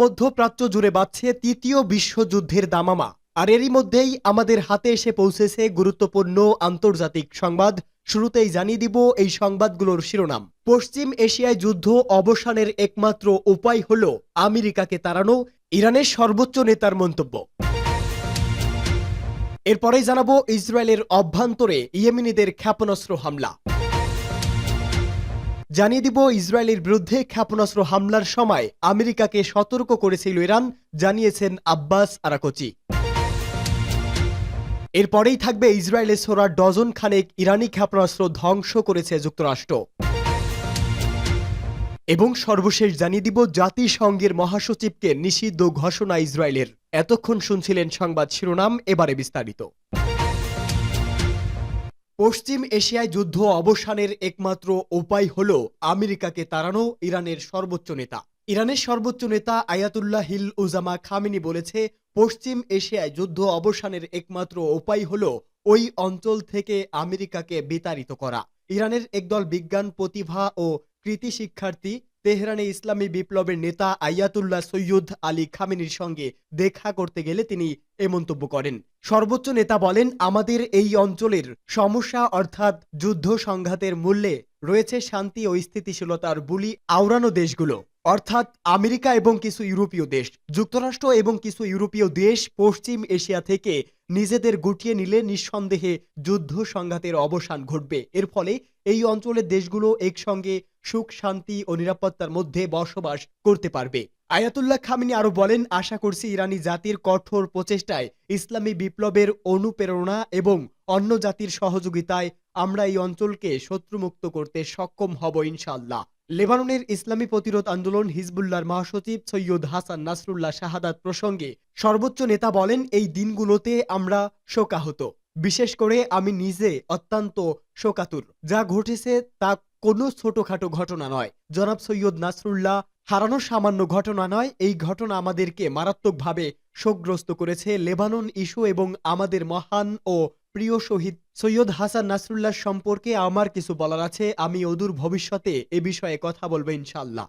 মধ্যপ্রাচ্য জুড়ে বাজছে তৃতীয় বিশ্বযুদ্ধের দামামা। আর এরই মধ্যেই আমাদের হাতে এসে পৌঁছেছে গুরুত্বপূর্ণ আন্তর্জাতিক সংবাদ। শুরুতেই জানিয়ে দিব এই সংবাদগুলোর শিরোনাম। পশ্চিম এশিয়ায় যুদ্ধ অবসানের একমাত্র উপায় হল আমেরিকাকে তাড়ানো, ইরানের সর্বোচ্চ নেতার মন্তব্য। এরপরেই জানাবো ইসরায়েলের অভ্যন্তরে ইয়েমেনিদের ক্ষেপণাস্ত্র হামলা। জানিয়ে দিব ইসরায়েলের বিরুদ্ধে ক্ষেপণাস্ত্র হামলার সময় আমেরিকাকে সতর্ক করেছিল ইরান, জানিয়েছেন আব্বাস আরাকচি। এরপরেই থাকবে ইসরায়েলের ছোড়া ডজন খানেক ইরানি ক্ষেপণাস্ত্র ধ্বংস করেছে যুক্তরাষ্ট্র। এবং সর্বশেষ জানিয়ে দিব জাতিসংঘের মহাসচিবকে নিষিদ্ধ ঘোষণা ইসরায়েলের। এতক্ষণ শুনছিলেন সংবাদ শিরোনাম, এবারে বিস্তারিত। পশ্চিম এশিয়ায় যুদ্ধ অবসানের একমাত্র উপায় হল আমেরিকাকে তাড়ানো, ইরানের সর্বোচ্চ নেতা। ইরানের সর্বোচ্চ নেতা আয়াতুল্লাহ হিল উজামা খামেনি বলেছে, পশ্চিম এশিয়ায় যুদ্ধ অবসানের একমাত্র উপায় হল ওই অঞ্চল থেকে আমেরিকাকে বিতাড়িত করা। ইরানের একদল বিজ্ঞান প্রতিভা ও কৃতি শিক্ষার্থী তেহরানে ইসলামী বিপ্লবের নেতা আয়াতুল্লাহ সৈয়দ আলী খামেনির সঙ্গে দেখা করতে গেলে তিনি এ মন্তব্য করেন। সর্বোচ্চ নেতা বলেন, আমাদের এই অঞ্চলের সমস্যা অর্থাৎ যুদ্ধ সংঘাতের মূল্যে রয়েছে শান্তি ও স্থিতিশীলতার বুলি আওড়ানো দেশগুলো, অর্থাৎ আমেরিকা এবং কিছু ইউরোপীয় দেশ। যুক্তরাষ্ট্র এবং কিছু ইউরোপীয় দেশ পশ্চিম এশিয়া থেকে নিজেদের গুটিয়ে নিলে নিঃসন্দেহে যুদ্ধ সংঘাতের অবসান ঘটবে। এর ফলে এই অঞ্চলের দেশগুলো একসঙ্গে সুখ, শান্তি ও নিরাপত্তার মধ্যে বসবাস করতে পারবে। আয়াতুল্লাহ খামেনি আরো বলেন, আশা করছি ইরানি জাতির কঠোর প্রচেষ্টায়, ইসলামী বিপ্লবের অনুপ্রেরণা এবং অন্য জাতির সহযোগিতায় আমরা এই অঞ্চলকে শত্রুমুক্ত করতে সক্ষম হব ইনশাআল্লাহ। লেবাননের ইসলামী প্রতিরোধ আন্দোলন হিজবুল্লাহর মহাসচিব সৈয়দ হাসান নাসরুল্লাহ শাহাদাত প্রসঙ্গে সর্বোচ্চ নেতা বলেন, এই দিনগুলোতে আমরা শোকাহত। বিশেষ করে আমি নিজে অত্যন্ত শোকাতুর। যা ঘটেছে তা কোনো ছোটখাটো ঘটনা নয়। জনাব সৈয়দ নাসরুল্লাহ হারানো সামান্য ঘটনা নয়, এই ঘটনা আমাদেরকে মারাত্মকভাবে শোকগ্রস্ত করেছে। লেবানন ইস্যু এবং আমাদের মহান ও প্রিয় শহীদ সৈয়দ হাসান নাসরুল্লাহ সম্পর্কে আমার কিছু বলার আছে। আমি অদূর ভবিষ্যতে এ বিষয়ে কথা বলবো ইনশাআল্লাহ।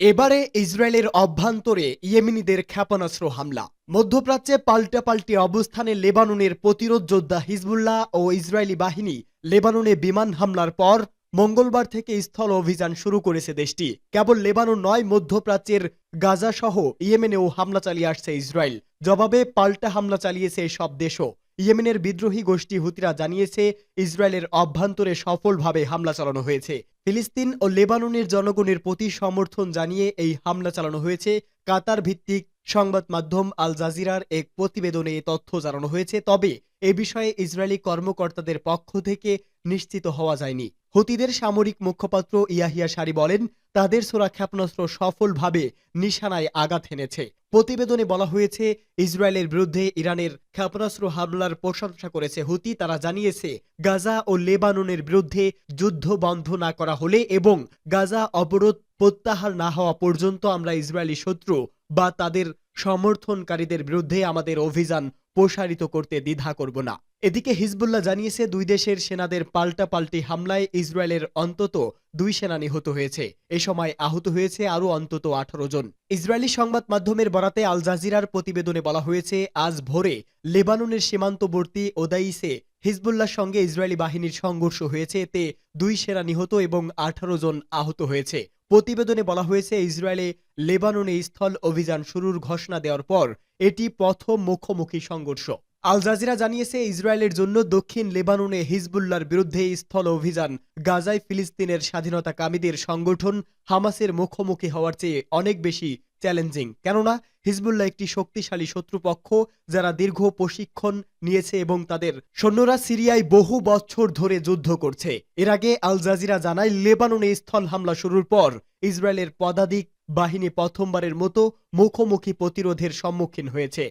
এবারে ইসরায়েলের অভ্যন্তরে ইয়েমেনিদের ক্ষেপণাস্ত্র হামলা। মধ্যপ্রাচ্যে পাল্টাপাল্টি অবস্থানে লেবাননের প্রতিরোধ যোদ্ধা হিজবুল্লাহ ও ইসরায়েলি বাহিনী লেবাননে বিমান হামলার পর মঙ্গলবার থেকে স্থল অভিযান শুরু করেছে দেশটি। কেবল লেবানন নয়, মধ্যপ্রাচ্যের গাজা সহ ইয়েমেনেও হামলা চালিয়ে আসছে ইসরায়েল। জবাবে পাল্টা হামলা চালিয়েছে সব দেশও। ইয়েমেনের বিদ্রোহী গোষ্ঠী হুতিরা জানিয়েছে, ইসরায়েলের অভ্যন্তরে সফলভাবে হামলা চালানো হয়েছে। ফিলিস্তিন ও লেবাননের জনগণের প্রতি সমর্থন জানিয়ে এই হামলা চালানো হয়েছে। কাতার ভিত্তিক সংবাদ মাধ্যম আল জাজিরার এক প্রতিবেদনে তথ্য জানানো হয়েছে। তবে এ বিষয়ে ইসরায়েলি কর্মকর্তাদের পক্ষ থেকে নিশ্চিত হওয়া যায়নি। হুতিদের সামরিক মুখপাত্র ইয়াহিয়া সারি বলেন, তাদের ছোড়া ক্ষেপণাস্ত্র সফলভাবে নিশানায় আঘাত হেনেছে। প্রতিবেদনে বলা হয়েছে, ইসরায়েলের বিরুদ্ধে ইরানের ক্ষেপণাস্ত্র হামলার প্রশংসা করেছে হুতি। তারা জানিয়েছে, গাজা ও লেবাননের বিরুদ্ধে যুদ্ধ বন্ধ না করা হলে এবং গাজা অবরোধ প্রত্যাহার না হওয়া পর্যন্ত আমরা ইসরায়েলি শত্রু বা তাদের সমর্থনকারীদের বিরুদ্ধে আমাদের অভিযান প্রসারিত করতে দ্বিধা করব না। এদিকে হিজবুল্লাহ জানিয়েছে, দুই দেশের সেনাদের পাল্টাপাল্টি হামলায় ইসরায়েলের অন্তত 2 সেনা নিহত হয়েছে। এ সময় আহত হয়েছে আরও অন্তত 18 জন। ইসরায়েলি সংবাদ মাধ্যমের বরাতে আল জাজিরার প্রতিবেদনে বলা হয়েছে, আজ ভোরে লেবাননের সীমান্তবর্তী ওদাইসে হিজবুল্লাহর সঙ্গে ইসরায়েলি বাহিনীর সংঘর্ষ হয়েছে। এতে 2 সেনা নিহত এবং 18 জন আহত হয়েছে। প্রতিবেদনে বলা হয়েছে, ইসরায়েলে লেবাননে স্থল অভিযান শুরুর ঘোষণা দেওয়ার পর এটি প্রথম মুখোমুখি সংঘর্ষ। আল জাজিরা জানিয়েছে, ইসরায়েলের জন্য দক্ষিণ লেবাননে হিজবুল্লাহর বিরুদ্ধে স্থল অভিযান গাজায় ফিলিস্তিনের স্বাধীনতাকামীদের সংগঠন হামাসের মুখোমুখি হওয়ার চেয়ে অনেক বেশি চ্যালেঞ্জিং। কেননা হিজবুল্লাহ একটি শক্তিশালী শত্রুপক্ষ যারা দীর্ঘ প্রশিক্ষণ নিয়েছে এবং তাদের সৈন্যরা সিরিয়ায় বহু বছর ধরে যুদ্ধ করছে। এর আগে আল জাজিরা জানায়, লেবাননে স্থল হামলা শুরুর পর ইসরায়েলের পদাতিক বাহিনী প্রথমবারের মতো মুখোমুখি প্রতিরোধের সম্মুখীন হয়েছে।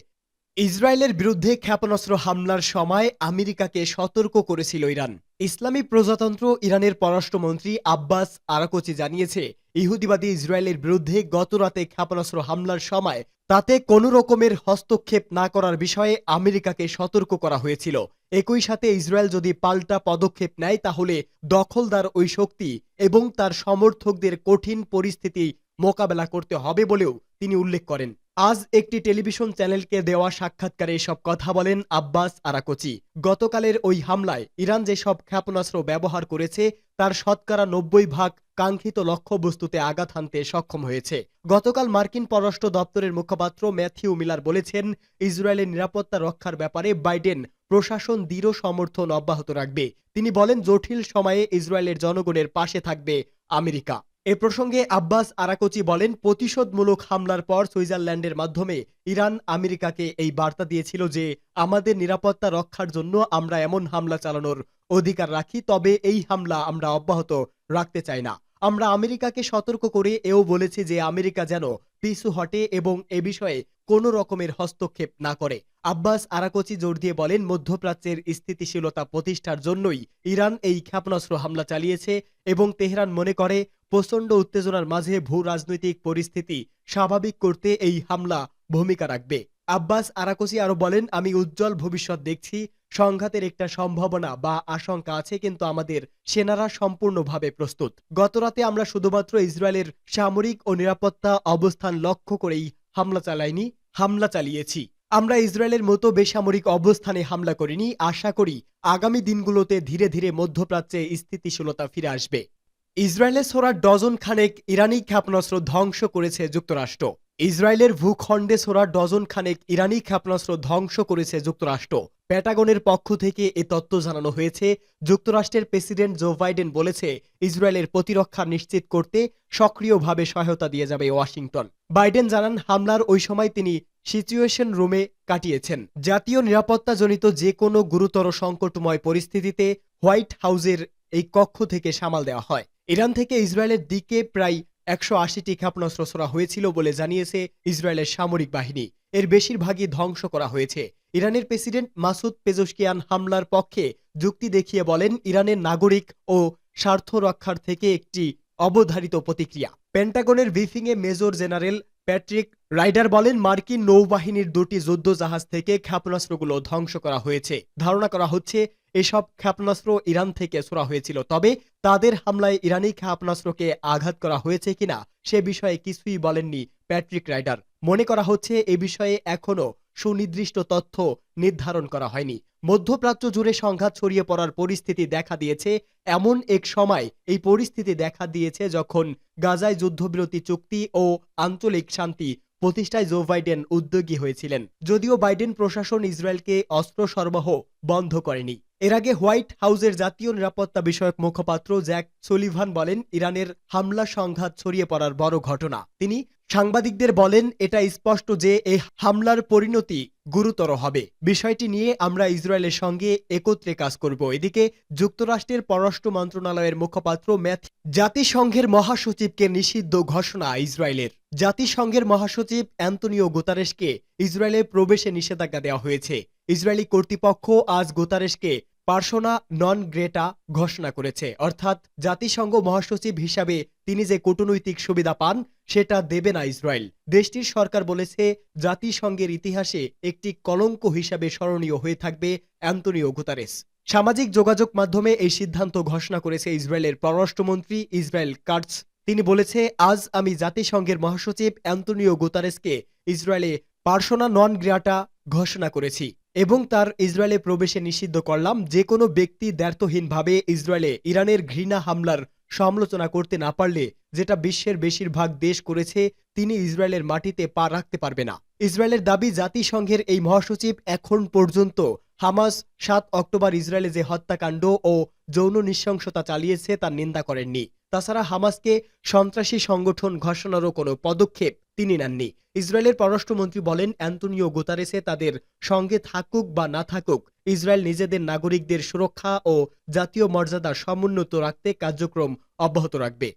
ইসরায়েলের বিরুদ্ধে ক্ষেপণাস্ত্র হামলার সময় আমেরিকাকে সতর্ক করেছিল ইরান। ইসলামী প্রজাতন্ত্র ইরানের পররাষ্ট্রমন্ত্রী আব্বাস আরাকচি জানিয়েছে, ইহুদিবাদী ইসরায়েলের বিরুদ্ধে গতরাতে ক্ষেপণাস্ত্র হামলার সময় তাতে কোনো রকমের হস্তক্ষেপ না করার বিষয়ে আমেরিকাকে সতর্ক করা হয়েছিল। একই সাথে ইসরায়েল যদি পাল্টা পদক্ষেপ নেয় তাহলে দখলদার ওই শক্তি এবং তার সমর্থকদের কঠিন পরিস্থিতি মোকাবেলা করতে হবে বলেও তিনি উল্লেখ করেন। আজ একটি টেলিভিশন চ্যানেলকে দেওয়া সাক্ষাৎকারে এসব কথা বলেন আব্বাস আরাকচি। গতকালের ওই হামলায় ইরান যেসব ক্ষেপণাস্ত্র ব্যবহার করেছে তার শতকরা ৯০ ভাগ কাঙ্ক্ষিত লক্ষ্যবস্তুতে আঘাত হানতে সক্ষম হয়েছে। গতকাল মার্কিন পররাষ্ট্র দপ্তরের মুখপাত্র ম্যাথিউ মিলার বলেছেন, ইসরায়েলের নিরাপত্তা রক্ষার ব্যাপারে বাইডেন প্রশাসন দৃঢ় সমর্থন অব্যাহত রাখবে। তিনি বলেন, জটিল সময়ে ইসরায়েলের জনগণের পাশে থাকবে আমেরিকা। এ প্রসঙ্গে আব্বাস আরাকচি বলেন, প্রতিশোধমূলক হামলার পর সুইজারল্যান্ডের মাধ্যমে ইরান আমেরিকাকে এই বার্তা দিয়েছিল যে আমাদের নিরাপত্তা রক্ষার জন্য আমরা এমন হামলা চালানোর অধিকার রাখি, তবে এই হামলা আমরা অব্যাহত রাখতে চাই না। আমরা আমেরিকাকে সতর্ক করে এও বলেছি যে আমেরিকা যেন পিছু হটে এবং এ বিষয়ে কোনো রকমের হস্তক্ষেপ না করে। আব্বাস আরাকচি জোর দিয়ে বলেন, মধ্যপ্রাচ্যের স্থিতিশীলতা প্রতিষ্ঠার জন্যই ইরান এই ক্ষেপণাস্ত্র হামলা চালিয়েছে এবং তেহরান মনে করে প্রচণ্ড উত্তেজনার মাঝে ভূ রাজনৈতিক পরিস্থিতি স্বাভাবিক করতে এই হামলা ভূমিকা রাখবে। আব্বাস আরাকচি আরো বলেন, আমি উজ্জ্বল ভবিষ্যৎ দেখছি। সংঘাতের একটা সম্ভাবনা বা আশঙ্কা আছে, কিন্তু আমাদের সেনারা সম্পূর্ণভাবে প্রস্তুত। গতরাতে আমরা শুধুমাত্র ইসরায়েলের সামরিক ও নিরাপত্তা অবস্থান লক্ষ্য করেই হামলা চালিয়েছি। আমরা ইসরায়েলের মতো বেসামরিক অবস্থানে হামলা করিনি। আশা করি আগামী দিনগুলোতে ধীরে ধীরে মধ্যপ্রাচ্যে স্থিতিশীলতা ফিরে আসবে। ইসরায়েলের ছোড়া ডজন খানেক ইরানি ক্ষেপণাস্ত্র ধ্বংস করেছে যুক্তরাষ্ট্র। ইসরায়েলের ভূখণ্ডে ছোড়া ডজন খানেক ইরানি ক্ষেপণাস্ত্র ধ্বংস করেছে যুক্তরাষ্ট্র। পেন্টাগনের পক্ষ থেকে এ তথ্য জানানো হয়েছে। যুক্তরাষ্ট্রের প্রেসিডেন্ট জো বাইডেন বলেছে, ইসরায়েলের প্রতিরক্ষা নিশ্চিত করতে সক্রিয়ভাবে সহায়তা দিয়ে যাবে ওয়াশিংটন। বাইডেন জানান, হামলার ওই সময় তিনি সিচুয়েশন রুমে কাটিয়েছেন। জাতীয় নিরাপত্তাজনিত যে কোনো গুরুতর সংকটময় পরিস্থিতিতে হোয়াইট হাউসের এই কক্ষ থেকে সামাল দেওয়া হয়। ইরান থেকে ইসরায়েলের দিকে প্রায় ১৮০টি ক্ষেপণাস্ত্র ছোড়া হয়েছিল বলে জানিয়েছে ইসরায়েলের সামরিক বাহিনী। এর বেশিরভাগই ধ্বংস করা হয়েছে। ইরানের প্রেসিডেন্ট মাসুদ পেজেশকিয়ান হামলার পক্ষে যুক্তি দেখিয়ে বলেন, ইরানের নাগরিক ও স্বার্থ রক্ষার থেকে একটি অবধারিত প্রতিক্রিয়া। পেন্টাগনের ব্রিফিংয়ে মেজর জেনারেল প্যাট্রিক রাইডার বলেন, মার্কিন নৌবাহিনীর ২টি যুদ্ধ জাহাজ থেকে ক্ষেপণাস্ত্রগুলো ধ্বংস করা হয়েছে। ধারণা করা হচ্ছে এসব ক্ষেপণাস্ত্র ইরান থেকে ছোড়া হয়েছিল, তবে তাদের হামলায় ইরানি ক্ষেপণাস্ত্রকে আঘাত করা হয়েছে কিনা সে বিষয়ে কিছুই বলেননি প্যাট্রিক রাইডার। মনে করা হচ্ছে এ বিষয়ে এখনো সুনির্দিষ্ট তথ্য নির্ধারণ করা হয়নি। মধ্যপ্রাচ্য জুড়ে সংঘাত ছড়িয়ে পড়ার পরিস্থিতি দেখা দিয়েছে। এমন এক সময় এই পরিস্থিতি দেখা দিয়েছে যখন গাজায় যুদ্ধবিরতি চুক্তি ও আঞ্চলিক শান্তি প্রতিষ্ঠায় জো বাইডেন উদ্যোগী হয়েছিলেন। যদিও বাইডেন প্রশাসন ইসরায়েলকে অস্ত্র সরবরাহ বন্ধ করেনি। এর আগে হোয়াইট হাউসের জাতীয় নিরাপত্তা বিষয়ক মুখপাত্র জ্যাক সুলিভান বলেন, ইরানের হামলা সংঘাত ছড়িয়ে পড়ার বড় ঘটনা। তিনি সাংবাদিকদের বলেন, এটা স্পষ্ট যে এই হামলার পরিণতি গুরুতর হবে। বিষয়টি নিয়ে আমরা ইসরায়েলের সঙ্গে একত্রে কাজ করব। এদিকে যুক্তরাষ্ট্রের পররাষ্ট্র মন্ত্রণালয়ের মুখপাত্র জাতিসংঘের মহাসচিবকে নিষিদ্ধ ঘোষণা ইসরায়েলের। জাতিসংঘের মহাসচিব অ্যান্তনিও গুতারেসকে ইসরায়েলে প্রবেশে নিষেধাজ্ঞা দেওয়া হয়েছে। ইসরায়েলি কর্তৃপক্ষ আজ গুতারেসকে পার্সোনা নন গ্রেটা ঘোষণা করেছে, অর্থাৎ জাতিসংঘ মহাসচিব হিসাবে তিনি যে কূটনৈতিক সুবিধা পান সেটা দেবে না ইসরায়েল। দেশটির সরকার বলেছে, জাতিসংঘের ইতিহাসে একটি কলঙ্ক হিসাবে স্মরণীয় হয়ে থাকবে অ্যান্তনিও গুতারেস। সামাজিক যোগাযোগ মাধ্যমে এই সিদ্ধান্ত ঘোষণা করেছে ইসরায়েলের পররাষ্ট্রমন্ত্রী ইসরায়েল কাটস। তিনি বলেছে, আজ আমি জাতিসংঘের মহাসচিব অ্যান্তনিও গুতারেসকে ইসরায়েলে পার্সোনা নন গ্রেটা ঘোষণা করেছি এবং তার ইসরায়েলে প্রবেশে নিষিদ্ধ করলাম। যে কোনো ব্যক্তি দ্ব্যর্থহীনভাবে ইসরায়েলে ইরানের ঘৃণা হামলার সমালোচনা করতে না পারলে, যেটা বিশ্বের বেশিরভাগ দেশ করেছে, তিনি ইসরায়েলের মাটিতে পা রাখতে পারবে না। ইসরায়েলের দাবি, জাতিসংঘের এই মহাসচিব এখন পর্যন্ত হামাস ৭ অক্টোবর ইসরায়েলে যে হত্যাকাণ্ড ও যৌন নৃশংসতা চালিয়েছে তার নিন্দা করেননি। তাছাড়া হামাসকে সন্ত্রাসী সংগঠন ঘোষণারও কোনো পদক্ষেপ তিনি নেননি। ইসরায়েলের পররাষ্ট্রমন্ত্রী বলেন, অ্যান্তনিও গুতারেসে তাদের সঙ্গে থাকুক বা না থাকুক, ইসরায়েল নিজেদের নাগরিকদের সুরক্ষা ও জাতীয় মর্যাদা সমুন্নত রাখতে কার্যক্রম অব্যাহত রাখবে।